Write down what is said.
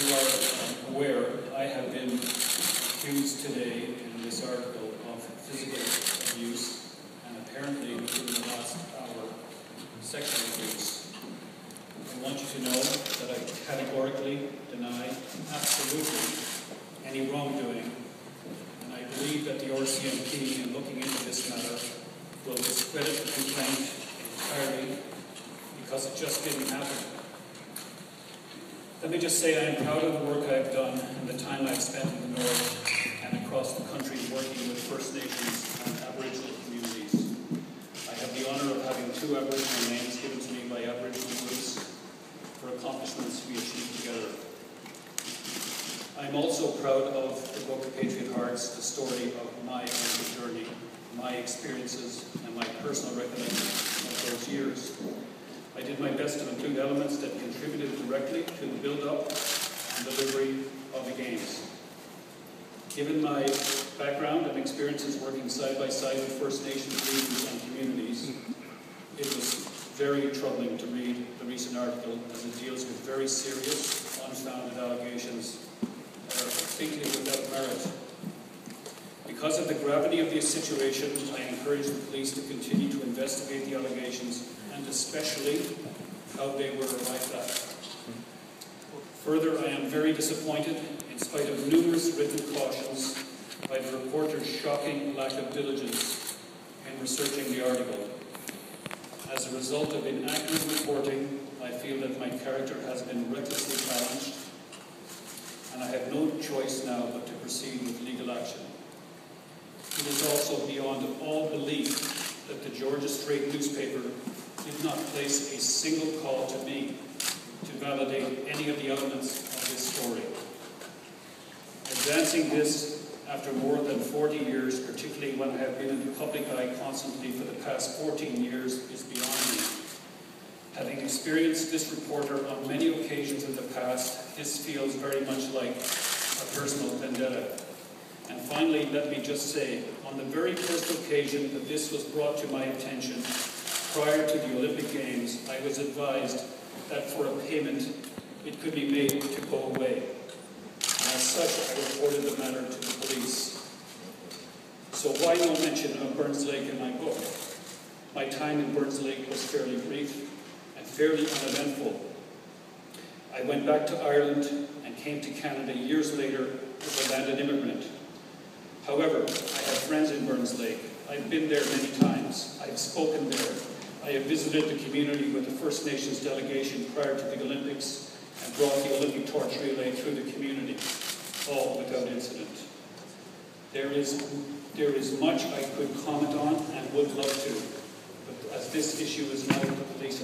you are aware, I have been accused today in this article of physical abuse and apparently within the last hour, sexual abuse. I want you to know that I categorically deny absolutely any wrongdoing, and I believe that the RCMP, in looking into this matter, will discredit the complaint entirely because it just didn't happen. Let me just say I am proud of the work I've done and the time I've spent in the North and across the country working with First Nations and Aboriginal communities. I have the honour of having 2 Aboriginal names given to me by Aboriginal groups for accomplishments we achieved together. I'm also proud of the book Patriot Hearts, the story of my own journey, my experiences, and my personal recollections of those years. I did my best to include elements that contributed directly to the build-up and delivery of the Games. Given my background and experiences working side by side with First Nations leaders and communities, it was very troubling to read the recent article as it deals with very serious, unfounded allegations that are completely without merit. Because of the gravity of the situation, I encourage the police to continue to investigate the allegations and especially how they were arrived at. Further, I am very disappointed, in spite of numerous written cautions, by the reporter's shocking lack of diligence in researching the article. As a result of inaccurate reporting, I feel that my character has been recklessly challenged, and I have no choice now but to proceed with legal action. It is also beyond all belief that the Georgia Strait newspaper did not place a single call to me to validate any of the elements of this story. Advancing this after more than 40 years, particularly when I have been in the public eye constantly for the past 14 years, is beyond me. Having experienced this reporter on many occasions in the past, this feels very much like a personal vendetta. And finally, let me just say, on the very first occasion that this was brought to my attention, prior to the Olympic Games, I was advised that for a payment, it could be made to go away. And as such, I reported the matter to the police. So why no mention of Burns Lake in my book? My time in Burns Lake was fairly brief and fairly uneventful. I went back to Ireland and came to Canada years later as a landed immigrant. However, I have friends in Burns Lake. I've been there many times. I've spoken there. I have visited the community with the First Nations delegation prior to the Olympics and brought the Olympic torch relay through the community, all without incident. There is much I could comment on and would love to, but as this issue is now with the police